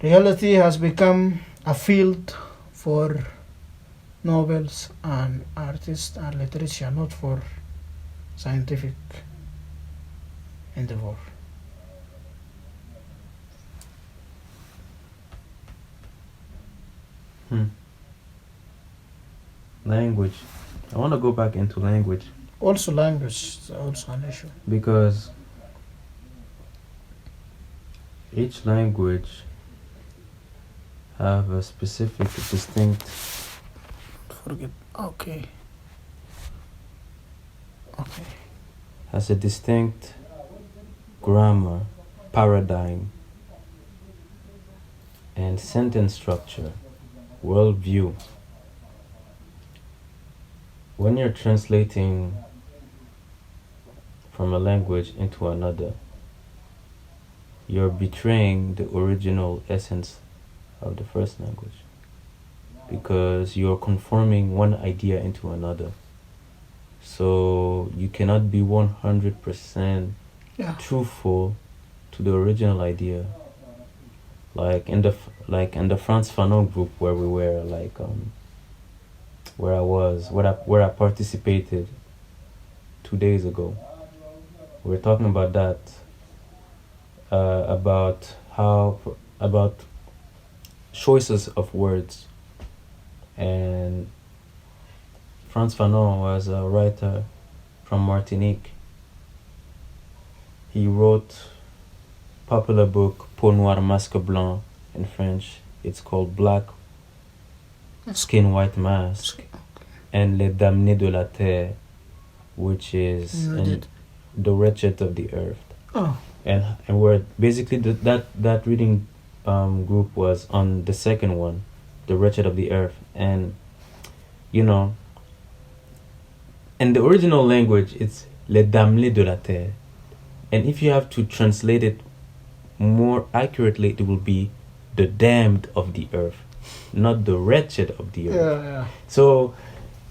Reality has become a field for novels and artists and literature, not for scientific endeavor. Language. I want to go back into language. Also, language is also an issue. Because each language have a specific, distinct. Forget. Okay. Okay. Has a distinct grammar, paradigm, and sentence structure, worldview. When you're translating from a language into another, you're betraying the original essence of the first language, because you're conforming one idea into another. So you cannot be 100% truthful to the original idea. Like in the Frantz Fanon group where we were, like where I participated 2 days ago. We're talking about that, about choices of words. And Frantz Fanon was a writer from Martinique. He wrote popular book Peau Noire Masque Blanc in French. It's called Black Skin White Mask, and Les Damnés de la Terre, which is the wretched of the earth. Oh. And where basically that reading group was on the second one, the wretched of the earth. And you know, in the original language it's Les Damnés de la Terre, and if you have to translate it more accurately, it will be the damned of the earth, not the wretched of the earth. Yeah. So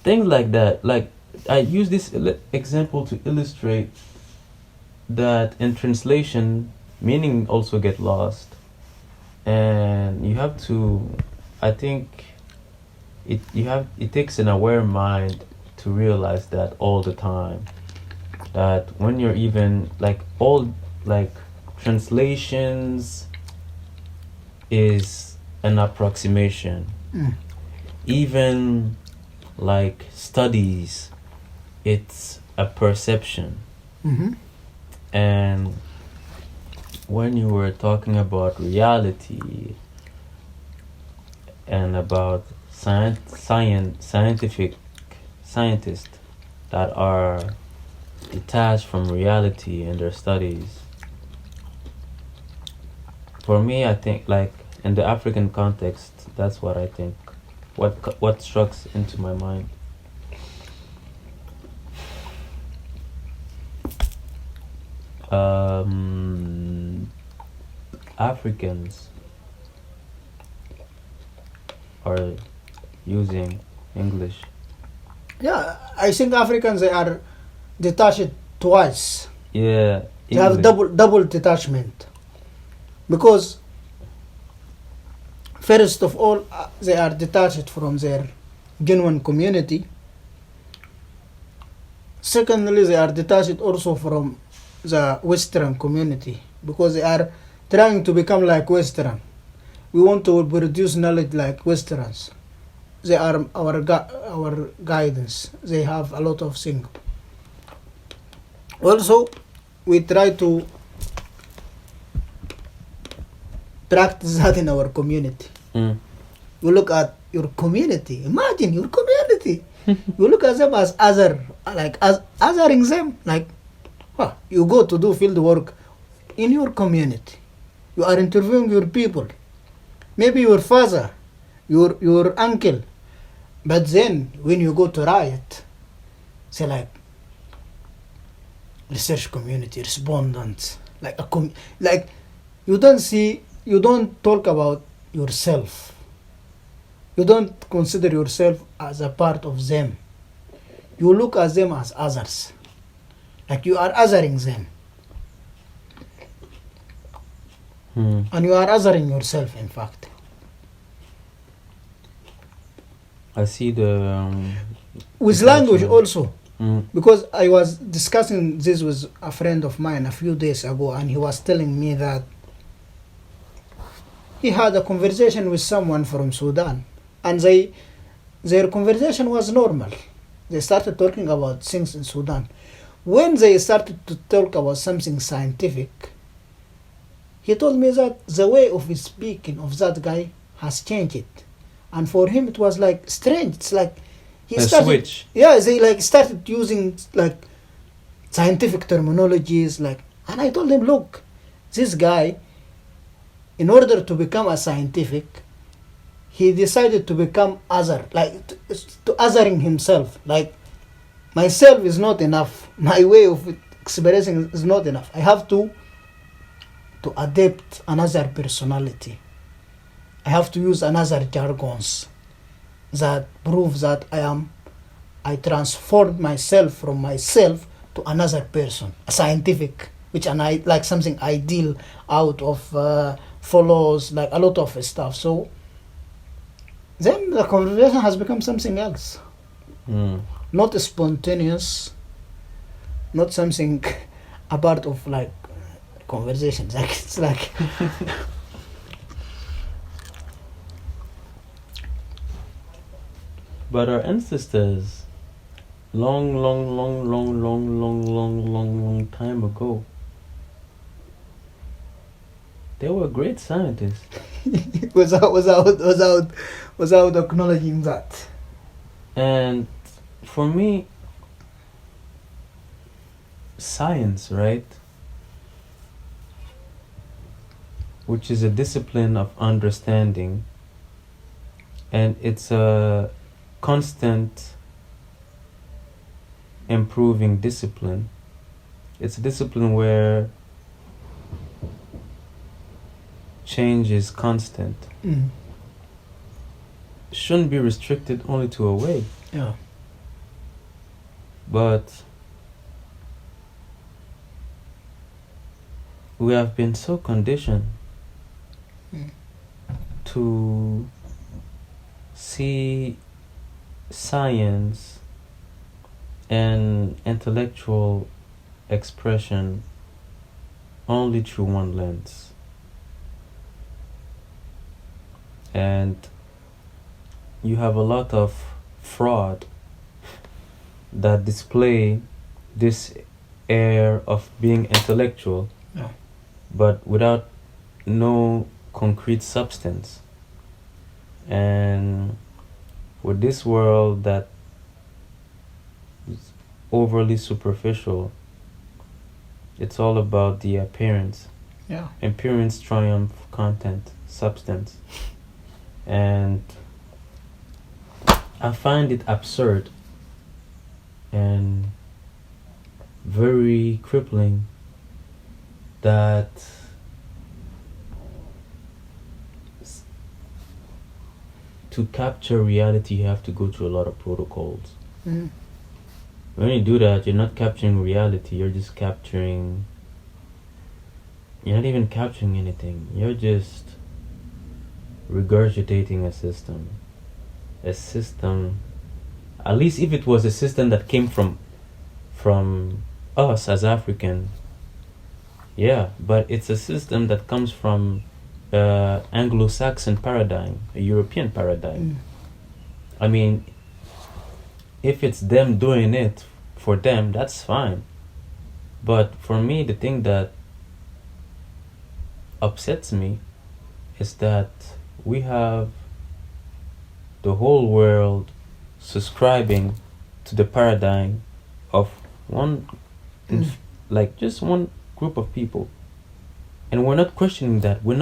things like that, like I use this example to illustrate that in translation meaning also get lost, and you have to, I think it takes an aware mind to realize that all the time, that when you're even translations is an approximation. Even like studies, it's a perception. And when you were talking about reality and about scientific scientists that are detached from reality in their studies, for me, I think, like in the African context, that's what I think. What strikes into my mind. Africans are using English. Yeah, I think Africans, they are detached twice. Yeah, they have double detachment, because first of all they are detached from their genuine community. Secondly, they are detached also from the Western community, because they are trying to become like Western. We want to produce knowledge like Westerns. They are our guidance. They have a lot of things. Also, we try to practice that in our community. You look at your community. Imagine your community. You look at them as other, like as othering them. Like, you go to do field work in your community. You are interviewing your people. Maybe your father, your uncle. But then when you go to riot, say like research community, respondents, like like you don't talk about yourself. You don't consider yourself as a part of them. You look at them as others. Like you are othering them. And you are othering yourself, in fact. I see the With language attachment. also. Because I was discussing this with a friend of mine a few days ago, and he was telling me that he had a conversation with someone from Sudan, and their conversation was normal. They started talking about things in Sudan. When they started to talk about something scientific, he told me that the way of speaking of that guy has changed. And for him it was like strange. It's like he A started, switch. yeah, they like started using like scientific terminologies, like, and I told him, look, this guy, in order to become a scientific, he decided to become other, like to othering himself. Like, myself is not enough. My way of expressing is not enough. I have to adapt another personality. I have to use another jargons that prove that I transformed myself from myself to another person, a scientific, which and I like something ideal out of follows like a lot of stuff. So then the conversation has become something else, not spontaneous, not something a part of like conversations. Like it's like. But our ancestors, long time ago, they were great scientists. without acknowledging that. And for me, science, right, which is a discipline of understanding, and it's a constant improving discipline. It's a discipline where change is constant. Shouldn't be restricted only to a way. Yeah. But we have been so conditioned to see science and intellectual expression only through one lens. And you have a lot of fraud that display this air of being intellectual, but without no concrete substance. And with this world that is overly superficial, it's all about the appearance. Yeah. Appearance triumph content, substance. And I find it absurd and very crippling that to capture reality you have to go through a lot of protocols. When you do that, you're not capturing reality, you're just capturing, you're not even capturing anything, you're just regurgitating a system, at least if it was a system that came from us as African, yeah, but it's a system that comes from Anglo-Saxon paradigm, a European paradigm. I mean, if it's them doing it for them, that's fine. But for me, the thing that upsets me is that we have the whole world subscribing to the paradigm of one, like just one group of people, and we're not questioning that. We're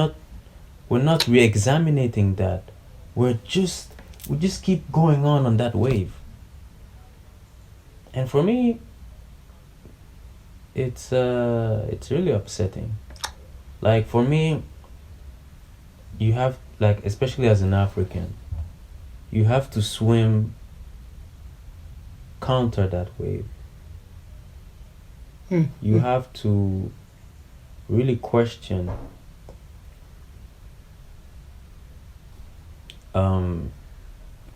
not re-examining that. We just keep going on that wave. And for me, it's really upsetting. Like for me, you have, like, especially as an African, you have to swim counter that wave. You have to really question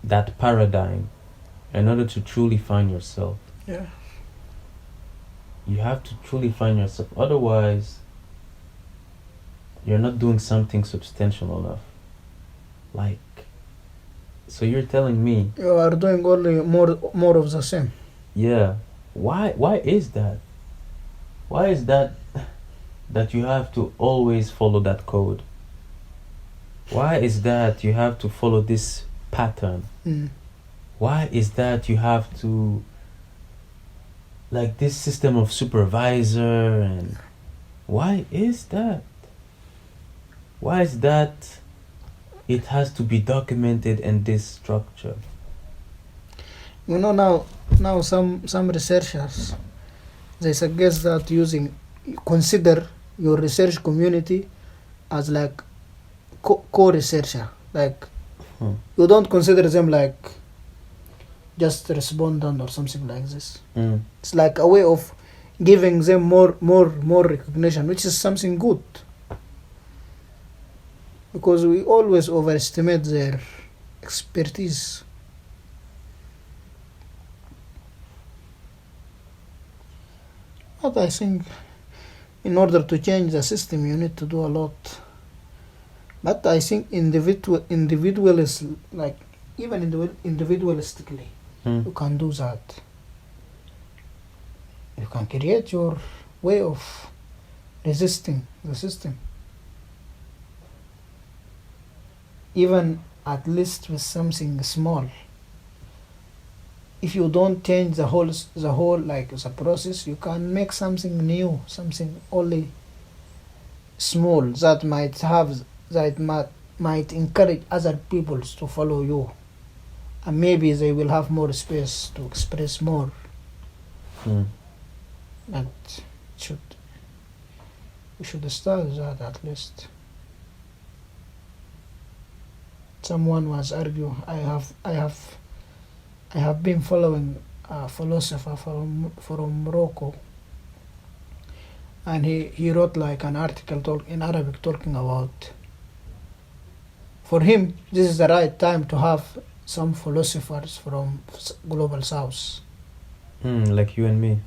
that paradigm in order to truly find yourself. Yeah. You have to truly find yourself. Otherwise, you're not doing something substantial enough. Like, so you're telling me You are doing only more of the same. yeah. Why is that? Why is that you have to always follow that code? Why is that you have to follow this pattern? Mm. Why is that you have to like this system of supervisor? And why is that? Why is that it has to be documented in this structure? You know, now some researchers, they suggest that consider your research community as like co-researcher. Like, you don't consider them like just respondent or something like this. It's like a way of giving them more recognition, which is something good, because we always overestimate their expertise. But I think in order to change the system, you need to do a lot. But I think individualists, like even individualistically, you can do that. You can create your way of resisting the system, even at least with something small. If you don't change the whole like the process, you can make something new, something only small that might encourage other people to follow you, and maybe they will have more space to express more. But we should start that at least. Someone was arguing. I have been following a philosopher from Morocco, and he wrote like an article in Arabic talking about, for him this is the right time to have some philosophers from global south. Like you and me.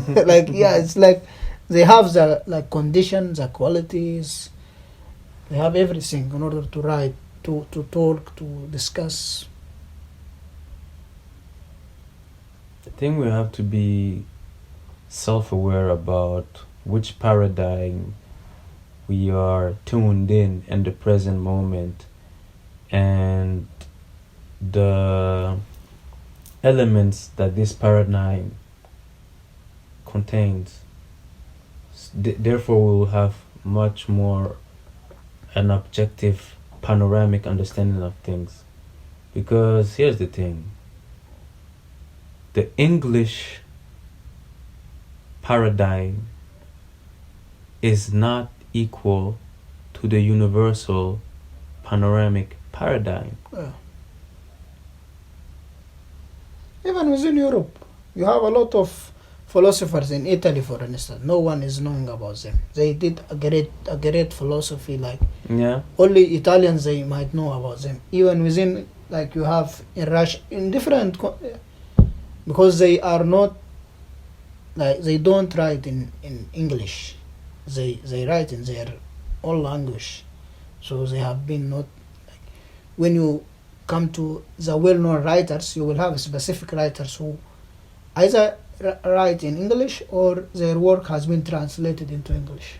Like, yeah, it's like they have the like conditions, the qualities, they have everything in order to write, to talk, to discuss. I think we have to be self-aware about which paradigm we are tuned in the present moment, and the elements that this paradigm contains. Therefore, we will have much more an objective, panoramic understanding of things. Because here's the thing. The English paradigm is not equal to the universal panoramic paradigm. Yeah. Even within Europe, you have a lot of philosophers in Italy, for instance. No one is knowing about them. They did a great philosophy, like only Italians they might know about them. Even within, like you have in Russia, in different, because they are not, like they don't write in English. They write in their own language. So they have been not, like, when you come to the well-known writers, you will have specific writers who either write in English or their work has been translated into English.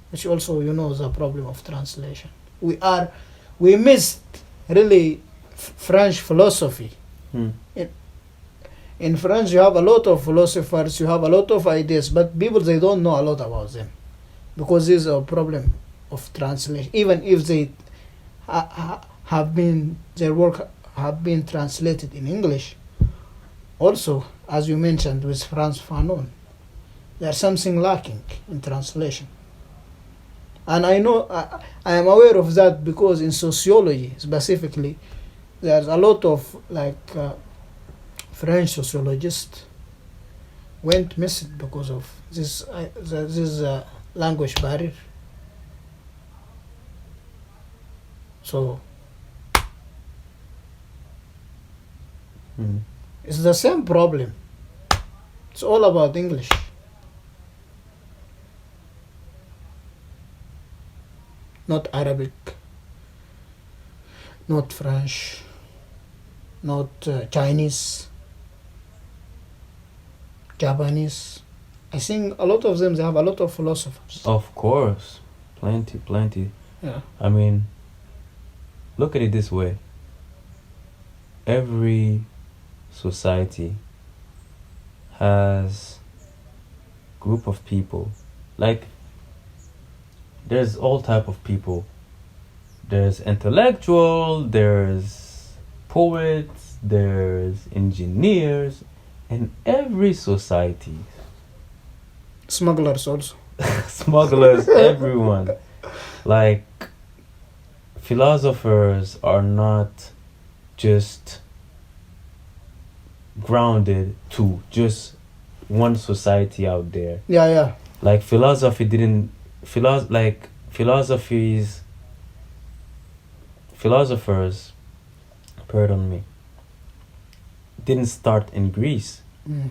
Which also, the problem of translation. We missed really French philosophy. In France, you have a lot of philosophers, you have a lot of ideas, but people, they don't know a lot about them, because this is a problem of translation. Even if they their work have been translated in English, also, as you mentioned with Frantz Fanon, there's something lacking in translation. And I know, I am aware of that, because in sociology specifically, there's a lot of French sociologists went missing because of this language barrier. So Hmm. it's the same problem. It's all about English. Not Arabic, not French, not Chinese, Japanese. I think a lot of them, they have a lot of philosophers. Of course, plenty. Yeah. I mean, look at it this way. Every society has group of people. Like, there's all type of people. There's intellectual, there's poets, there's engineers, in every society. Smugglers also. Smugglers, everyone. Like, philosophers are not just grounded to just one society out there. Yeah. Like, philosophy didn't philosophers, pardon me, didn't start in Greece. Mm.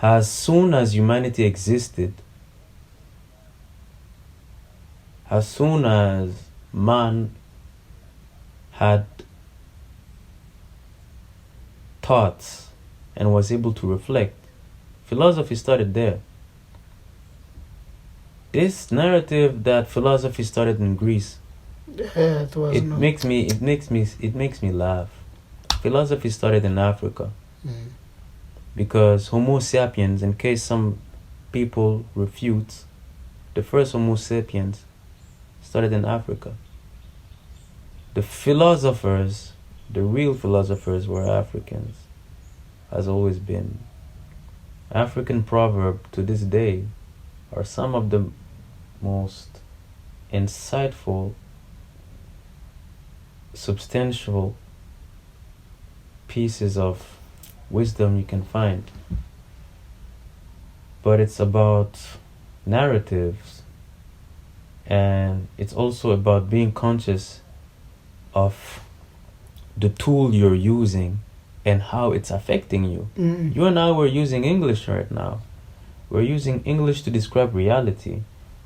As soon as humanity existed, as soon as man had thoughts and was able to reflect, philosophy started there. This narrative that philosophy started in Greece, Yeah, it was. it makes me laugh. Philosophy started in Africa. Mm. Because Homo sapiens, in case some people refute, the first Homo sapiens started in Africa. The philosophers, the real philosophers, were Africans, has always been. African proverbs to this day are some of the most insightful, substantial pieces of wisdom you can find. But it's about narratives, and it's also about being conscious of the tool you're using and how it's affecting you. Mm. You and I were using English right now. We're using English to describe reality,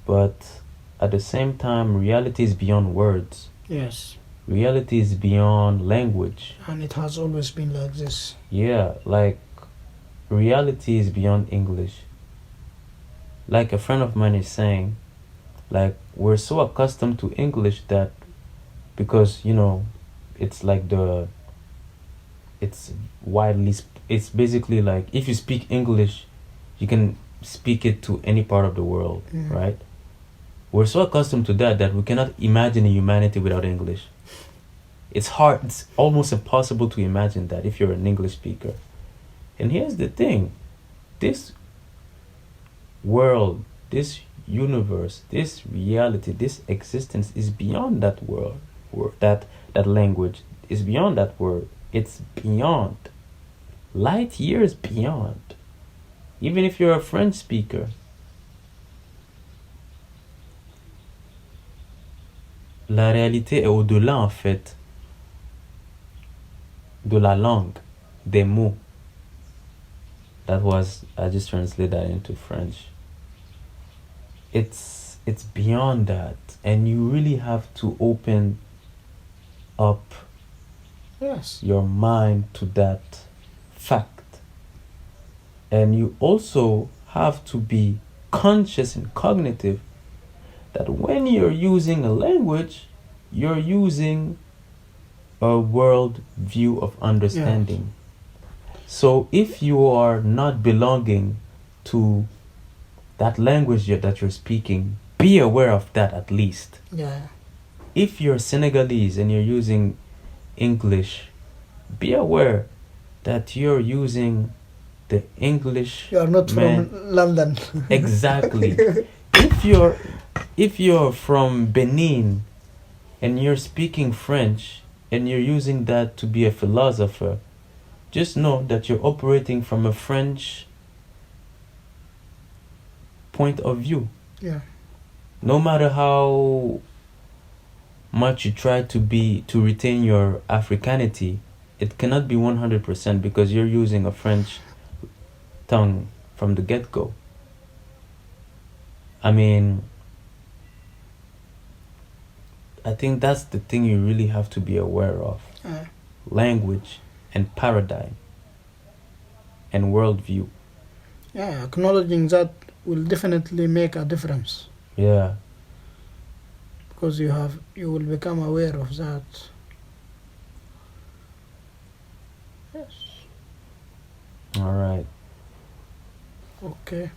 but at the same time, reality is beyond words. Yes. Reality is beyond language. And it has always been like this. Yeah, like, reality is beyond English. Like a friend of mine is saying, like, we're so accustomed to English that, because, you know, it's like it's basically like, if you speak English, you can speak it to any part of the world, right? We're so accustomed to that we cannot imagine a humanity without English. It's hard, it's almost impossible to imagine that if you're an English speaker. And here's the thing, this world, this universe, this reality, this existence is beyond that word, that language is beyond that word. It's beyond, light years beyond. Even if you're a French speaker, la réalité est au-delà, en fait, de la langue, des mots. I just translated that into French. It's beyond that, and you really have to open up your mind to that fact. And you also have to be conscious and cognitive that when you're using a language, you're using a world view of understanding. So if you are not belonging to that language that you're speaking, be aware of that at least. Yeah. If you're Senegalese and you're using English, be aware that you're using the English. You are not from London. Exactly. If you're from Benin and you're speaking French and you're using that to be a philosopher, just know that you're operating from a French point of view. Yeah. No matter how much you try to retain your Africanity, it cannot be 100% because you're using a French tongue from the get-go. I mean, I think that's the thing you really have to be aware of. Language and paradigm and worldview. Yeah, acknowledging that will definitely make a difference. Yeah. Because you will become aware of that. Yes. All right. Okay.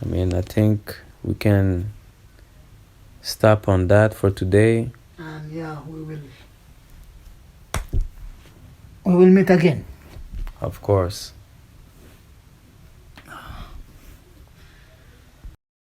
I mean, I think we can stop on that for today. And yeah, we will meet again. Of course.